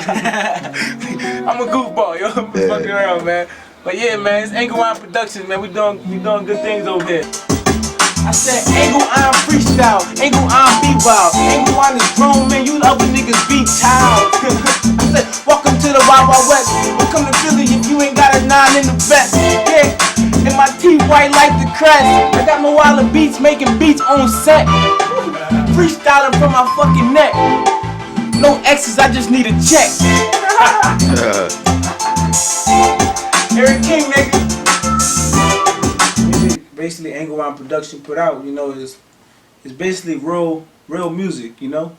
I'm a goofball, yo. I'm fucking around, man. But yeah, man, it's AngleIronProductions, man. We doing good things over here. I said AngleIron freestyle, AngleIron be wild, AngleIron is grown, man. You other niggas be child. I said welcome to the Wild Wild West. Welcome to Philly if you ain't got a 9 in the vest. Yeah, and my teeth white like the crest. I got my wilder beats, making beats on set. Freestyling from my fucking neck. No X's, I just need a check. Eric King, nigga. Basically, AngleIronProductions put out, you know, is basically real music, you know,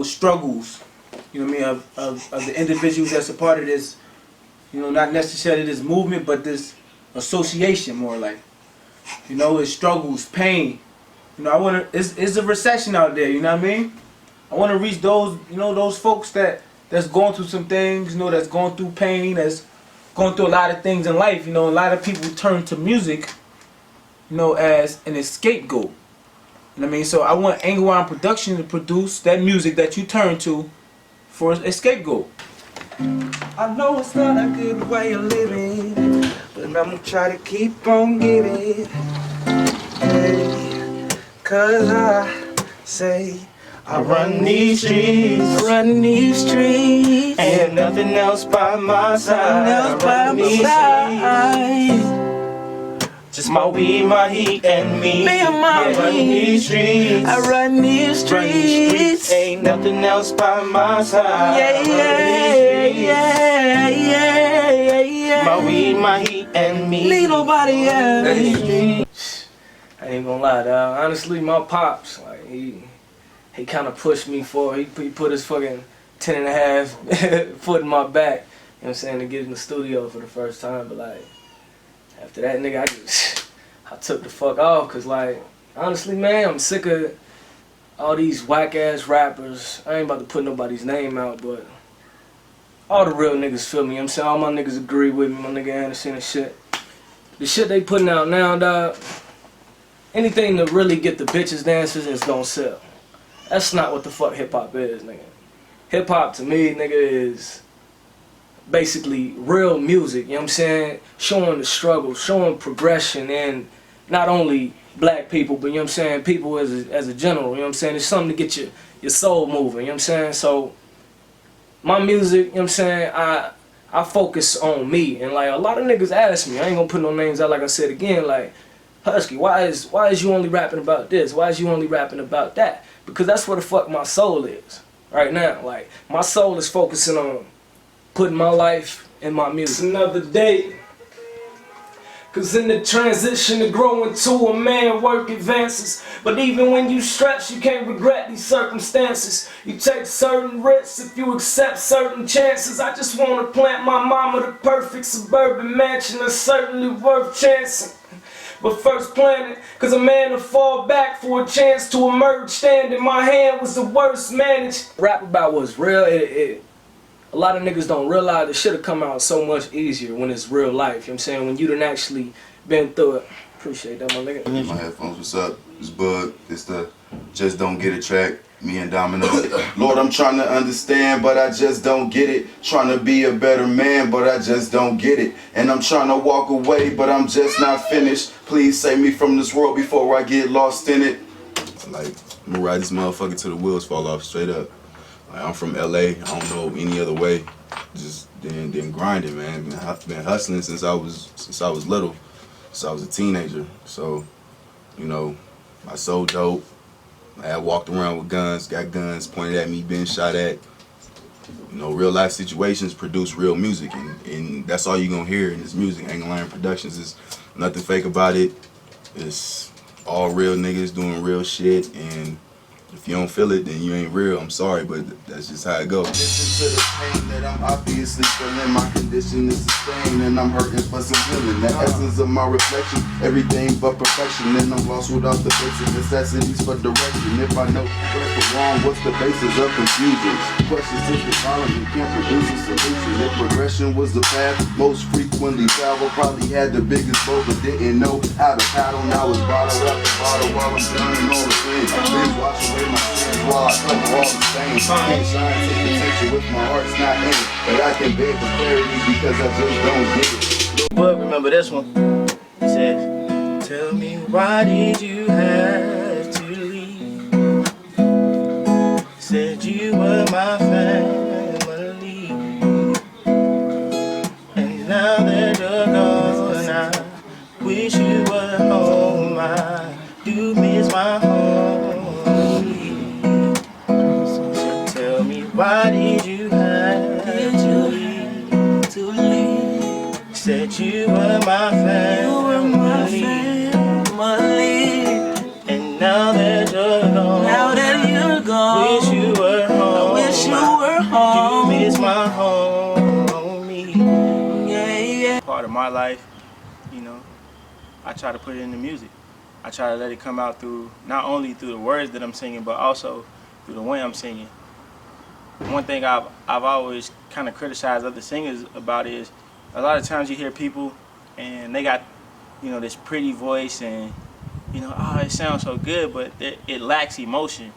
struggles, you know what I mean, of the individuals that's a part of this, you know, not necessarily this movement, but this association, more like, you know, it's struggles, pain, you know. It's a recession out there, you know what I mean. I want to reach those, you know, those folks that's going through some things, you know, that's going through pain, that's going through a lot of things in life, you know. A lot of people turn to music, you know, as an scapegoat. You know what I mean? So I want AngleIronProductions to produce that music that you turn to for a scapegoat. I know it's not a good way of living, but I'm gonna try to keep on giving. Hey, 'cause I say I run these streets, and nothing else by my side. Just my weed, my heat, and me. I run these streets. I run these streets. Ain't nothing else by my side. Yeah. My weed, my heat, and me. Need nobody else. I ain't gonna lie, dog. Honestly, my pops, like he kind of pushed me forward. He put his fucking 10.5 foot in my back. You know what I'm saying, to get in the studio for the first time, but like. After that, nigga, I took the fuck off, cause like, honestly, man, I'm sick of all these whack-ass rappers. I ain't about to put nobody's name out, but all the real niggas feel me, you know what I'm saying? All my niggas agree with me, my nigga Anderson and shit. The shit they putting out now, dog, anything to really get the bitches dancers is gonna sell. That's not what the fuck hip-hop is, nigga. Hip-hop, to me, nigga, is basically real music, you know what I'm saying? Showing the struggle, showing progression, and not only black people, but you know what I'm saying, people as a general, you know what I'm saying? It's something to get your soul moving, you know what I'm saying? So my music, you know what I'm saying, I focus on me, and like a lot of niggas ask me, I ain't gonna put no names out, like I said again, like, Husky, why is you only rapping about this? Why is you only rapping about that? Because that's where the fuck my soul is right now. Like, my soul is focusing on putting my life in my music. It's another day. Cause in the transition to grow into a man, work advances. But even when you stretch, you can't regret these circumstances. You take certain risks if you accept certain chances. I just wanna plant my mama the perfect suburban mansion that's certainly worth chancing. But first plan it, cause a man to fall back for a chance to emerge standing. My hand was the worst managed. Rap about what's real, a lot of niggas don't realize it should have come out so much easier when it's real life, you know what I'm saying? When you done actually been through it. Appreciate that, my nigga. My headphones, what's up? It's Boog. It's the Just Don't Get It track. Me and Domino. Lord, I'm trying to understand, but I just don't get it. Trying to be a better man, but I just don't get it. And I'm trying to walk away, but I'm just not finished. Please save me from this world before I get lost in it. Like, I'm gonna ride this motherfucker till the wheels fall off, straight up. I'm from LA, I don't know any other way. Just then grinding, man. Been hustling since I was little, since I was a teenager. So, you know, I sold dope. I had walked around with guns, got guns pointed at me, been shot at. You know, real life situations produce real music, and that's all you're gonna hear in this music. AngleIronProductions is nothing fake about it. It's all real niggas doing real shit, and if you don't feel it, then you ain't real. I'm sorry, but that's just how it goes. Listen to the pain that I'm obviously feeling. My condition is sustained, and I'm hurting for some healing. The essence of my reflection, everything but perfection. And I'm lost without the basic necessities for direction. If I know right or wrong, what's the basis of confusion? questions if the problem you can't produce a solution. If progression was the path most frequently traveled, probably had the biggest boat but didn't know how to paddle. Now it's bottle after bottle while I'm drowning all the things. Please wash away my sins while I cover all the stains. Can't shine to potential if my heart's not in it, but I can beg for clarity because I just don't get it. But remember this one. He says, tell me why did you have to leave? Said you were my family, and now that you're gone, I wish you were home. I do miss my home. So tell me why did you have to leave? Said you were my family, and now that you're gone, wish you were home. You miss my home, homie. Part of my life, you know, I try to put it in the music. I try to let it come out through, not only through the words that I'm singing, but also through the way I'm singing. One thing I've always kind of criticized other singers about is a lot of times you hear people and they got, you know, this pretty voice and, you know, oh, it sounds so good, but it lacks emotion.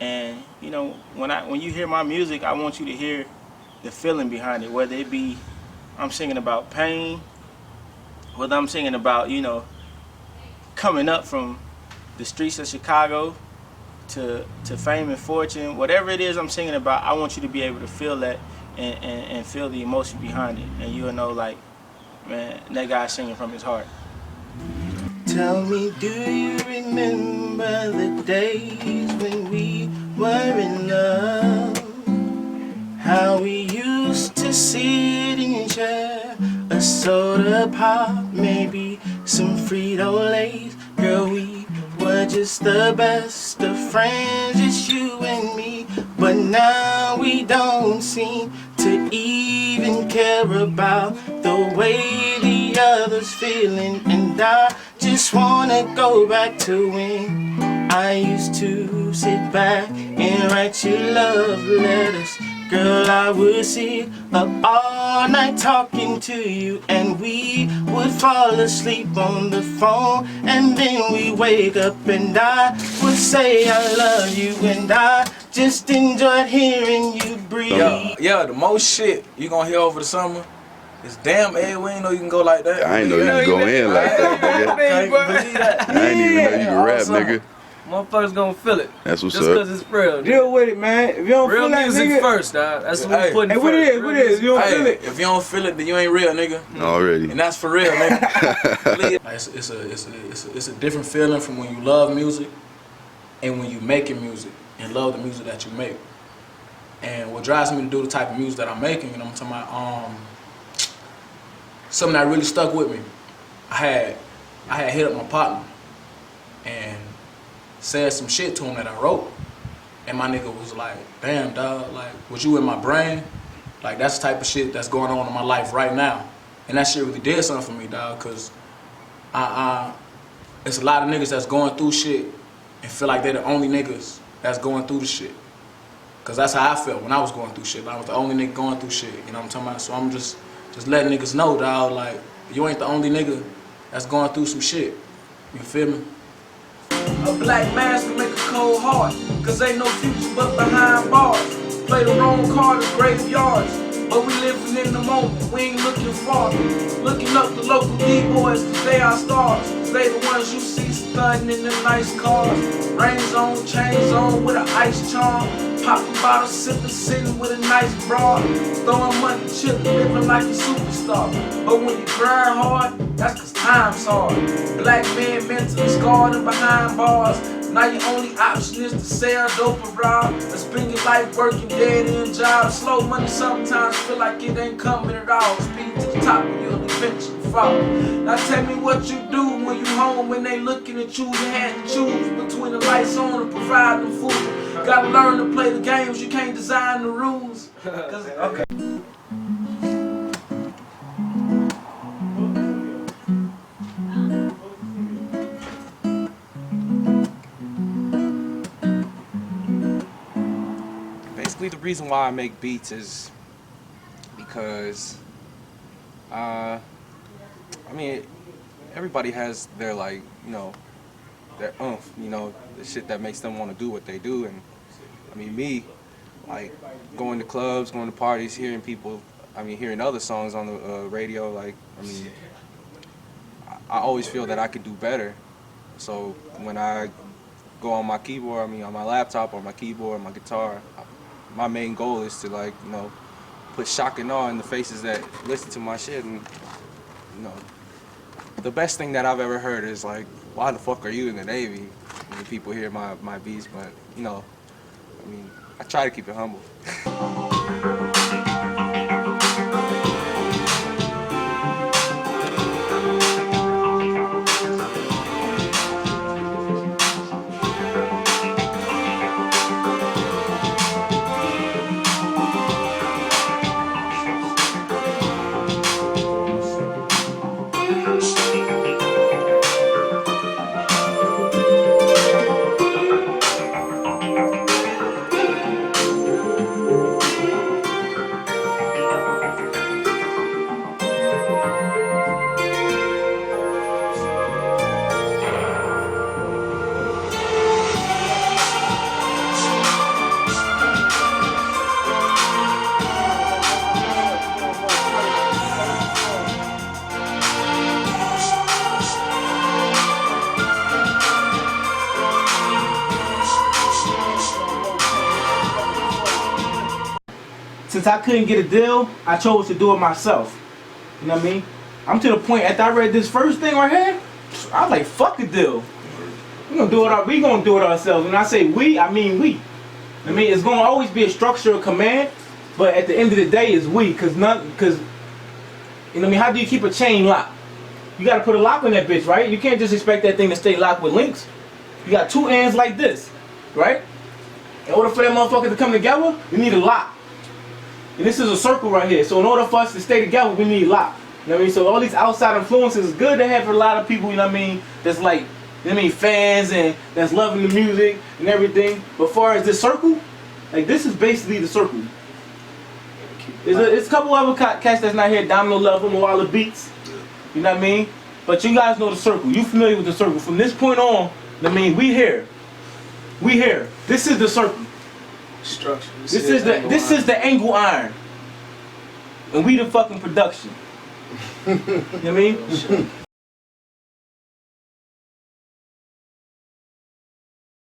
And, you know, when you hear my music, I want you to hear the feeling behind it, whether it be I'm singing about pain, whether I'm singing about, you know, coming up from the streets of Chicago to fame and fortune, whatever it is I'm singing about, I want you to be able to feel that and feel the emotion behind it, and you'll know, like, man, that guy's singing from his heart. Tell me, do you remember the days when we were in love? How we used to sit and share a soda pop, maybe some Frito-Lays. Girl, we were just the best of friends, just you and me. But now we don't seem to even care about the way the other's feeling. And I just wanna go back to when I used to sit back and write you love letters. Girl, I would sit up all night talking to you, and we would fall asleep on the phone, and then we wake up and I would say I love you, and I just enjoyed hearing you breathe. Yeah, the most shit you gonna hear over the summer is damn, Ed, we ain't know you can go like that. I ain't know you can go in like that, nigga. Can't believe that. I ain't even know you can rap, nigga. Motherfuckers gonna feel it. That's what's just up. cause it's real. Deal with it, man. If you don't Real feel that, music nigga, first, dog. That's what we putting first. what it is, what it is. If you don't feel it, If you don't feel it, then you ain't real, nigga. Already. And that's for real, nigga. it's a different feeling from when you love music and when you making music and love the music that you make. And what drives me to do the type of music that I'm making, you know what I'm talking about, something that really stuck with me. I had hit up my partner and said some shit to him that I wrote, and my nigga was like, damn, dog, like, was you in my brain? Like, that's the type of shit that's going on in my life right now. And that shit really did something for me, dog, because it's a lot of niggas that's going through shit and feel like they're the only niggas that's going through the shit. Because that's how I felt when I was going through shit. I was the only nigga going through shit, you know what I'm talking about? So I'm just letting niggas know, dog, like, you ain't the only nigga that's going through some shit. You feel me? A black mask to make a cold heart, cause ain't no future but behind bars. Play the wrong card in graveyards, but we living in the moment, we ain't looking far. Looking up the local D-boys, cause they our stars. They the ones you see stunting in the nice cars. Rings on, chains on with an ice charm. Popping bottles, sipping, sitting with a nice broad. Throwing money, chillin', living like a superstar. But when you grind hard, that's cause time's hard. Black men mentally scarred and behind bars. Now your only option is to sell dope or rob. Or spend your life working dead-end jobs. Slow money sometimes feel like it ain't coming at all. Speed to the top and you'll eventually fall. Now tell me what you do when you home, when they looking at you. You had to choose between the lights on and providing food. Gotta learn to play the games, you can't design the rules. Okay. Basically basically the reason why I make beats is because I mean, everybody has their, like, you know, their oomph, you know, the shit that makes them want to do what they do. And I mean, me, like, going to clubs, going to parties, hearing people, I mean, hearing other songs on the radio, like, I mean, I always feel that I could do better. So when I go on my keyboard, I mean, on my laptop or my keyboard, my guitar, my main goal is to, like, you know, put shock and awe in the faces that listen to my shit. And, you know, the best thing that I've ever heard is, like, why the fuck are you in the Navy? When people hear my beats, but, you know, I mean, I try to keep it humble. Since I couldn't get a deal, I chose to do it myself. You know what I mean? I'm to the point, after I read this first thing right here, I was like, fuck a deal. We gonna do it ourselves. When I say we, I mean we. I mean, it's gonna always be a structure of command, but at the end of the day, it's we. Cause you know what I mean? How do you keep a chain locked? You gotta put a lock on that bitch, right? You can't just expect that thing to stay locked with links. You got two ends like this, right? In order for that motherfucker to come together, you need a lock. And this is a circle right here. So in order for us to stay together, we need lock. You know what I mean? So all these outside influences is good to have for a lot of people, you know what I mean, that's like, you know what I mean, fans and that's loving the music and everything. But as far as this circle, like this is basically the circle. There's a couple other cats that's not here, Domino Level, know all the beats. You know what I mean? But you guys know the circle. You familiar with the circle. From this point on, I mean, we here. We here. This is the circle. Structure. This is the angle iron. And we the fucking production. You know what I mean?